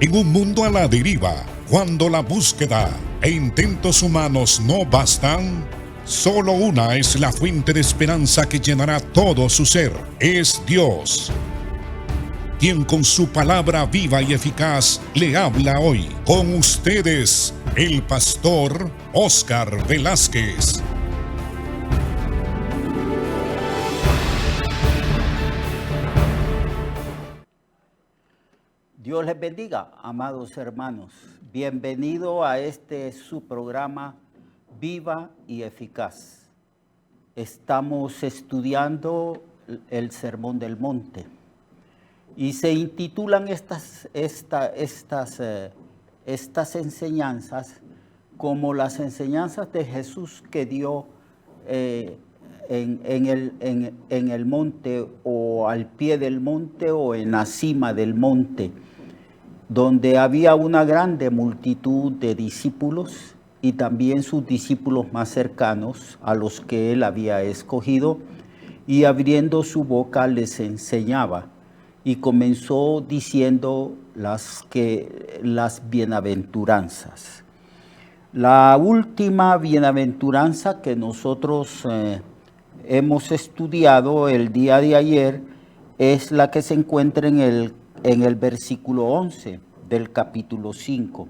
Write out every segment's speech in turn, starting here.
En un mundo a la deriva, cuando la búsqueda e intentos humanos no bastan, solo una es la fuente de esperanza que llenará todo su ser. Es Dios, quien con su palabra viva y eficaz le habla hoy. Con ustedes, el pastor Óscar Velázquez. Dios les bendiga, amados hermanos. Bienvenido a su programa Viva y Eficaz. Estamos estudiando el Sermón del Monte y se intitulan estas enseñanzas como las enseñanzas de Jesús que dio en el monte, o al pie del monte, o en la cima del monte, donde había una grande multitud de discípulos y también sus discípulos más cercanos, a los que él había escogido, y abriendo su boca les enseñaba, y comenzó diciendo las bienaventuranzas. La última bienaventuranza que nosotros hemos estudiado el día de ayer es la que se encuentra en el versículo 11 del capítulo 5.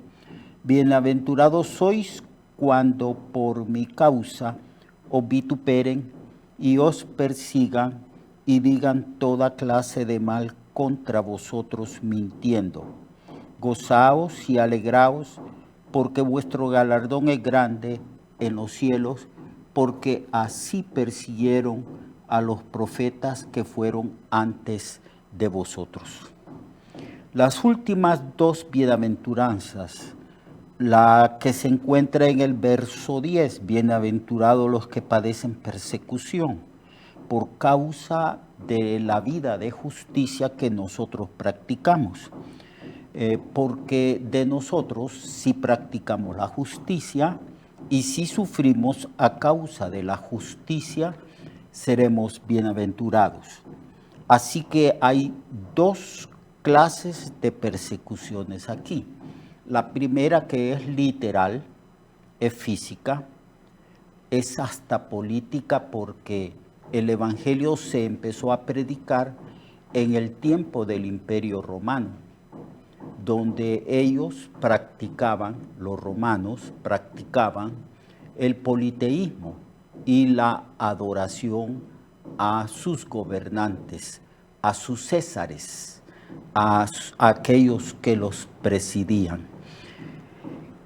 Bienaventurados sois cuando por mi causa os vituperen y os persigan y digan toda clase de mal contra vosotros mintiendo. Gozaos y alegraos, porque vuestro galardón es grande en los cielos, porque así persiguieron a los profetas que fueron antes de vosotros. Las últimas dos bienaventuranzas, la que se encuentra en el verso 10, bienaventurados los que padecen persecución por causa de la vida de justicia que nosotros practicamos. Porque de nosotros, si practicamos la justicia y si sufrimos a causa de la justicia, seremos bienaventurados. Así que hay dos clases de persecuciones aquí. La primera, que es literal, es física, es hasta política, porque el evangelio se empezó a predicar en el tiempo del Imperio Romano, donde ellos los romanos practicaban el politeísmo y la adoración a sus gobernantes, a sus césares, a aquellos que los presidían.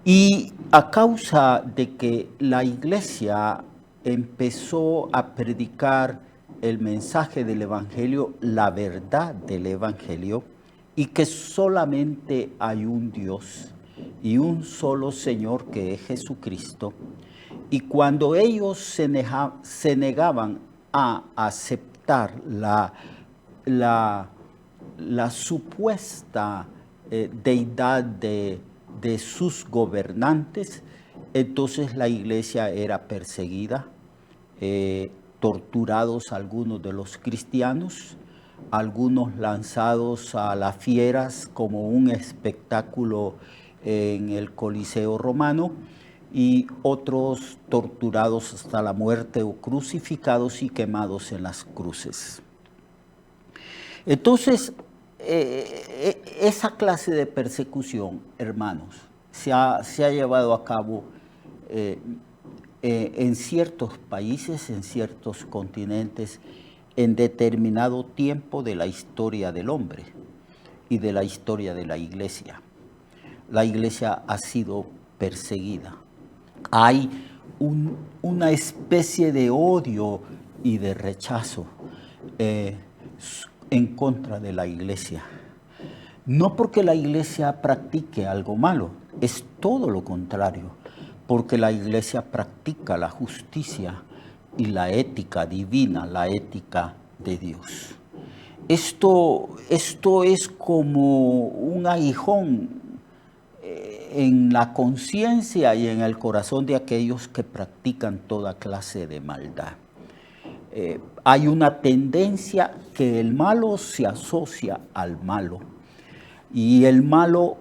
Y a causa de que la iglesia empezó a predicar el mensaje del evangelio, la verdad del evangelio, y que solamente hay un Dios y un solo Señor, que es Jesucristo. Y cuando ellos se negaban a aceptar la supuesta deidad de sus gobernantes, entonces la iglesia era perseguida, torturados algunos de los cristianos, algunos lanzados a las fieras como un espectáculo en el Coliseo romano, y otros torturados hasta la muerte o crucificados y quemados en las cruces. Entonces, esa clase de persecución, hermanos, se ha llevado a cabo en ciertos países, en ciertos continentes, en determinado tiempo de la historia del hombre y de la historia de la iglesia. La iglesia ha sido perseguida. Hay una especie de odio y de rechazo en contra de la iglesia. No porque la iglesia practique algo malo, es todo lo contrario, porque la iglesia practica la justicia y la ética divina, la ética de Dios. Esto es como un aguijón en la conciencia y en el corazón de aquellos que practican toda clase de maldad. Hay una tendencia que el malo se asocia al malo, y el malo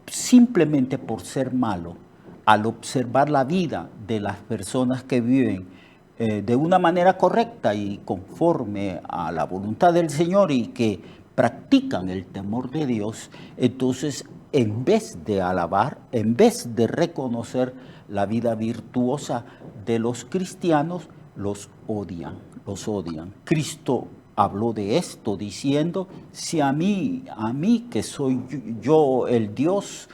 simplemente por ser malo, al observar la vida de las personas que viven de una manera correcta y conforme a la voluntad del Señor y que practican el temor de Dios, entonces en vez de alabar, en vez de reconocer la vida virtuosa de los cristianos, los odian, los odian. Cristo habló de esto diciendo, si a mí que soy yo el Dios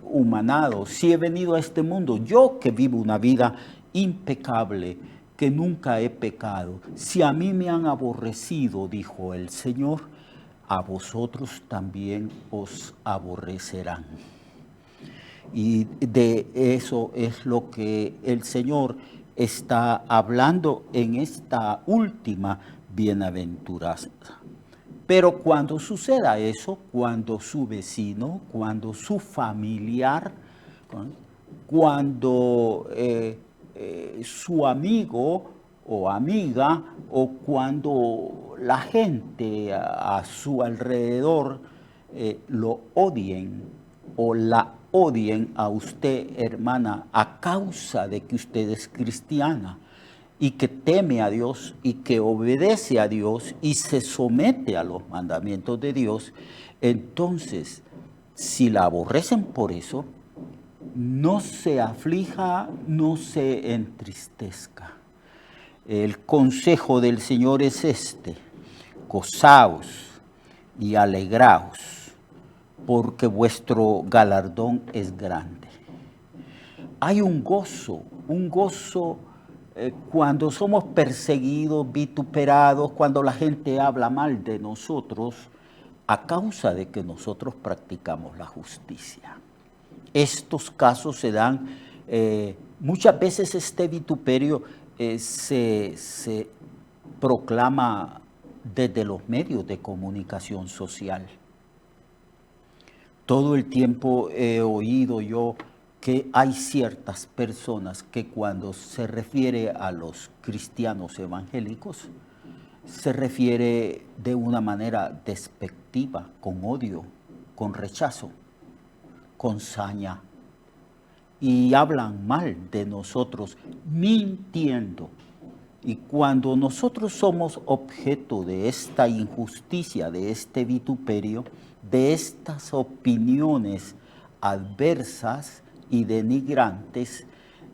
humanado, si he venido a este mundo, yo que vivo una vida impecable, que nunca he pecado, si a mí me han aborrecido, dijo el Señor, a vosotros también os aborrecerán. Y de eso es lo que el Señor está hablando en esta última bienaventuranza. Pero cuando suceda eso, cuando su vecino, cuando su familiar, cuando su amigo o amiga, o cuando la gente a su alrededor lo odien o la odien a usted, hermana, a causa de que usted es cristiana y que teme a Dios y que obedece a Dios y se somete a los mandamientos de Dios, entonces, si la aborrecen por eso, no se aflija, no se entristezca. El consejo del Señor es este: gozaos y alegraos, porque vuestro galardón es grande. Hay un gozo cuando somos perseguidos, vituperados, cuando la gente habla mal de nosotros, a causa de que nosotros practicamos la justicia. Estos casos se dan, muchas veces este vituperio se proclama desde los medios de comunicación social. Todo el tiempo he oído yo que hay ciertas personas que cuando se refiere a los cristianos evangélicos, se refiere de una manera despectiva, con odio, con rechazo, con saña, y hablan mal de nosotros, mintiendo. Y cuando nosotros somos objeto de esta injusticia, de este vituperio, de estas opiniones adversas y denigrantes,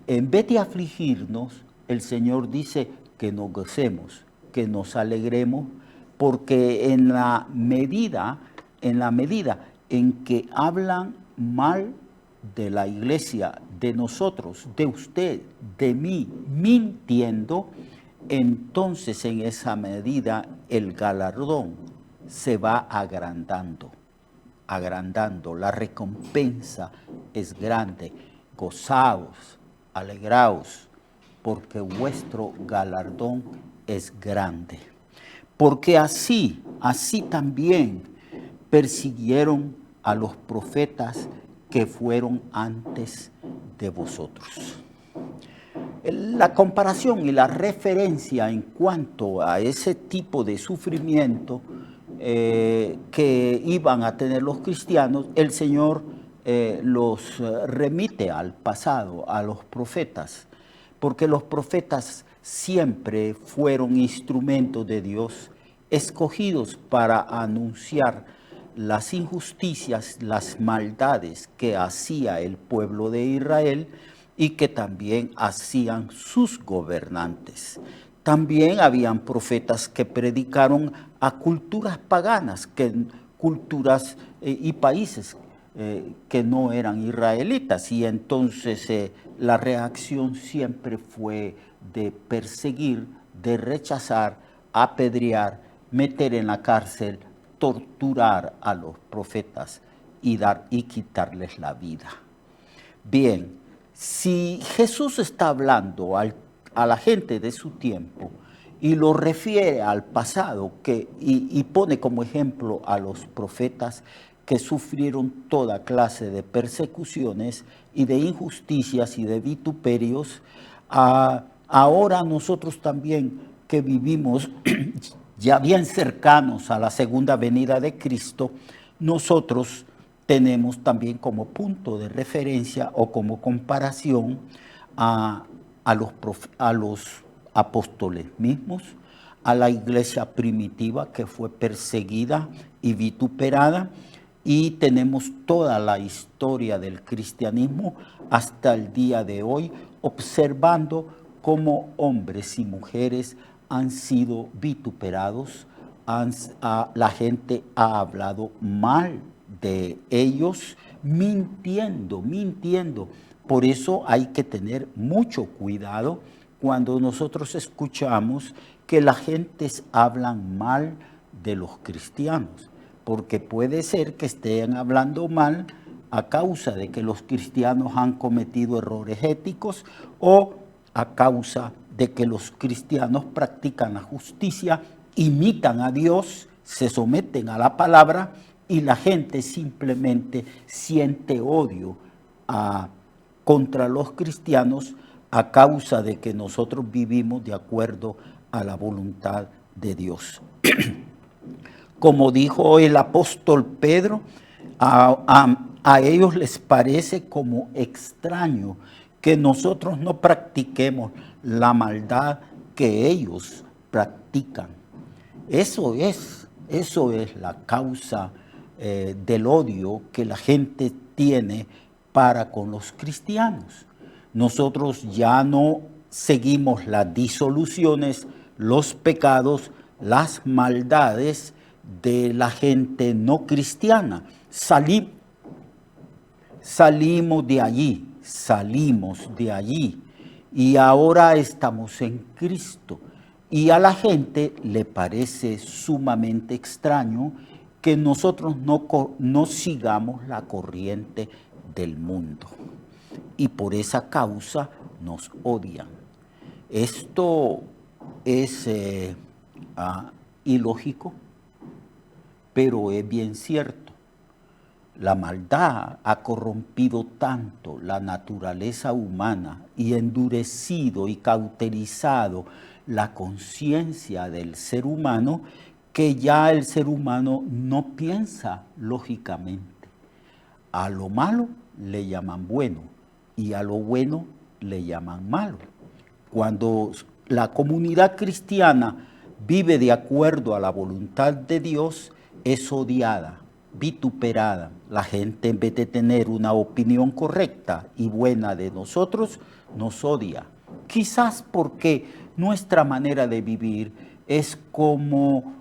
en vez de afligirnos, el Señor dice que nos gocemos, que nos alegremos, porque en la medida en que hablan mal de la iglesia, de nosotros, de usted, de mí, mintiendo, entonces en esa medida el galardón se va agrandando, la recompensa es grande. Gozaos, alegraos, porque vuestro galardón es grande. Porque así también persiguieron a los profetas que fueron antes de vosotros. La comparación y la referencia en cuanto a ese tipo de sufrimiento que iban a tener los cristianos, el Señor los remite al pasado, a los profetas, porque los profetas siempre fueron instrumentos de Dios, escogidos para anunciar las injusticias, las maldades que hacía el pueblo de Israel y que también hacían sus gobernantes. También habían profetas que predicaron a culturas paganas, culturas y países que no eran israelitas, y entonces la reacción siempre fue de perseguir, de rechazar, apedrear, meter en la cárcel, torturar a los profetas y quitarles la vida. Bien, si Jesús está hablando a la gente de su tiempo y lo refiere al pasado y pone como ejemplo a los profetas que sufrieron toda clase de persecuciones y de injusticias y de vituperios, ahora nosotros también que vivimos ya bien cercanos a la segunda venida de Cristo, nosotros tenemos también como punto de referencia o como comparación a los apóstoles mismos, a la iglesia primitiva que fue perseguida y vituperada, y tenemos toda la historia del cristianismo hasta el día de hoy, observando cómo hombres y mujeres han sido vituperados, la gente ha hablado mal de ellos, mintiendo. Por eso hay que tener mucho cuidado cuando nosotros escuchamos que la gente hablan mal de los cristianos, porque puede ser que estén hablando mal a causa de que los cristianos han cometido errores éticos o a causa de que los cristianos practican la justicia, imitan a Dios, se someten a la palabra y la gente simplemente siente odio contra los cristianos a causa de que nosotros vivimos de acuerdo a la voluntad de Dios. Como dijo el apóstol Pedro, a ellos les parece como extraño que nosotros no practiquemos la maldad que ellos practican. Eso es la causa del odio que la gente tiene para con los cristianos. Nosotros ya no seguimos las disoluciones, los pecados, las maldades de la gente no cristiana. Salimos de allí y ahora estamos en Cristo. Y a la gente le parece sumamente extraño que nosotros no sigamos la corriente del mundo. Y por esa causa nos odian. Esto es ilógico, pero es bien cierto. La maldad ha corrompido tanto la naturaleza humana y endurecido y cauterizado la conciencia del ser humano, que ya el ser humano no piensa lógicamente. A lo malo le llaman bueno y a lo bueno le llaman malo. Cuando la comunidad cristiana vive de acuerdo a la voluntad de Dios, es odiada, vituperada. La gente, en vez de tener una opinión correcta y buena de nosotros, nos odia. Quizás porque nuestra manera de vivir es como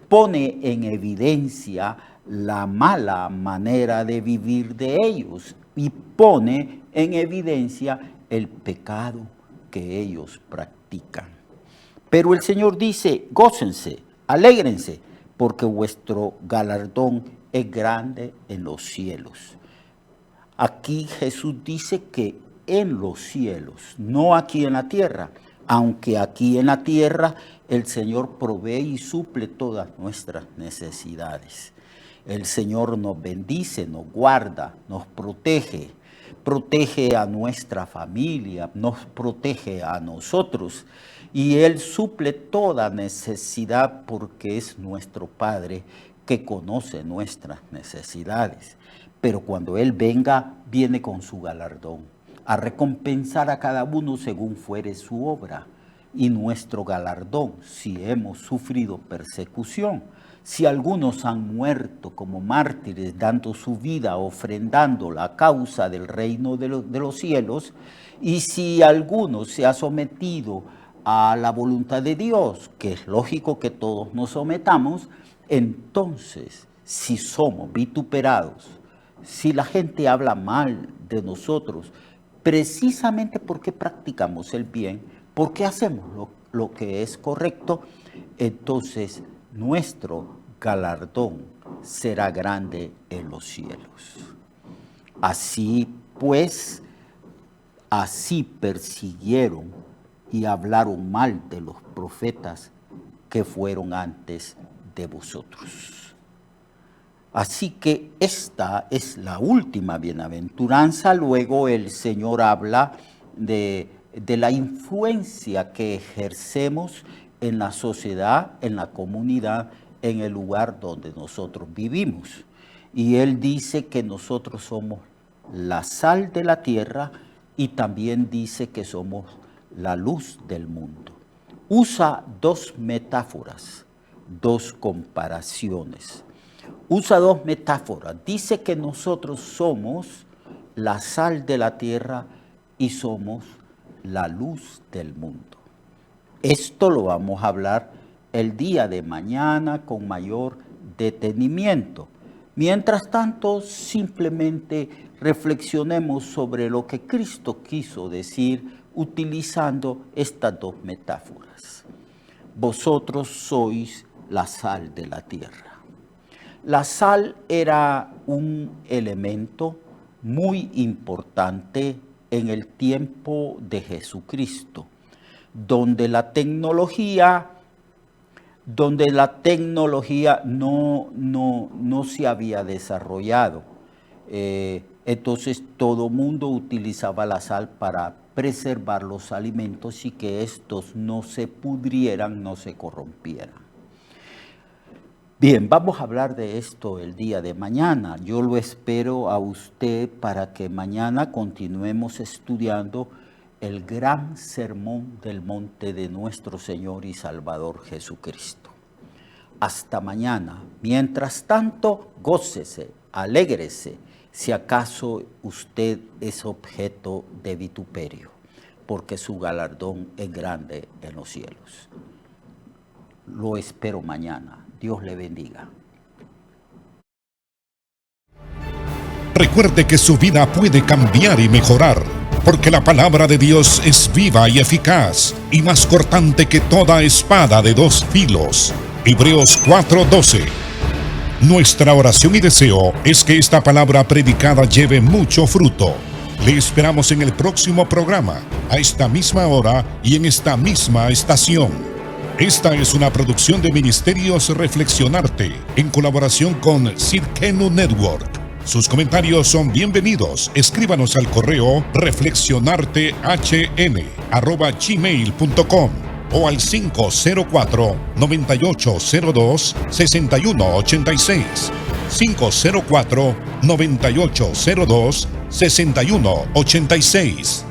pone en evidencia la mala manera de vivir de ellos y pone en evidencia el pecado que ellos practican. Pero el Señor dice: gócense, alégrense, porque vuestro galardón es grande en los cielos. Aquí Jesús dice que en los cielos, no aquí en la tierra, aunque aquí en la tierra el Señor provee y suple todas nuestras necesidades. El Señor nos bendice, nos guarda, nos protege a nuestra familia, nos protege a nosotros, y Él suple toda necesidad porque es nuestro Padre que conoce nuestras necesidades. Pero cuando Él venga, viene con su galardón, a recompensar a cada uno según fuere su obra. Y nuestro galardón, si hemos sufrido persecución, si algunos han muerto como mártires, dando su vida, ofrendando la causa del reino de los cielos, y si alguno se ha sometido a la voluntad de Dios, que es lógico que todos nos sometamos, entonces, si somos vituperados, si la gente habla mal de nosotros, precisamente porque practicamos el bien, porque hacemos lo que es correcto, entonces nuestro galardón será grande en los cielos. Así pues, así persiguieron y hablaron mal de los profetas que fueron antes de vosotros. Así que esta es la última bienaventuranza. Luego el Señor habla de la influencia que ejercemos en la sociedad, en la comunidad, en el lugar donde nosotros vivimos. y él dice que nosotros somos la sal de la tierra y también dice que somos la luz del mundo. Usa dos metáforas, dos comparaciones. Usa dos metáforas. Dice que nosotros somos la sal de la tierra y somos la luz del mundo. Esto lo vamos a hablar el día de mañana con mayor detenimiento. Mientras tanto, simplemente reflexionemos sobre lo que Cristo quiso decir utilizando estas dos metáforas. Vosotros sois la sal de la tierra. La sal era un elemento muy importante en el tiempo de Jesucristo, donde la tecnología no se había desarrollado. Entonces todo mundo utilizaba la sal para preservar los alimentos y que estos no se pudrieran, no se corrompieran. Bien, vamos a hablar de esto el día de mañana. Yo lo espero a usted para que mañana continuemos estudiando el gran sermón del monte de nuestro Señor y Salvador Jesucristo. Hasta mañana. Mientras tanto, gócese, alégrese, si acaso usted es objeto de vituperio, porque su galardón es grande en los cielos. Lo espero mañana. Dios le bendiga. Recuerde que su vida puede cambiar y mejorar, porque la palabra de Dios es viva y eficaz, y más cortante que toda espada de dos filos. Hebreos 4:12. Nuestra oración y deseo es que esta palabra predicada lleve mucho fruto. Le esperamos en el próximo programa, a esta misma hora y en esta misma estación. Esta es una producción de Ministerios Reflexionarte, en colaboración con Cirkenu Network. Sus comentarios son bienvenidos. Escríbanos al correo reflexionartehn@gmail.com o al 504-9802-6186. 504-9802-6186.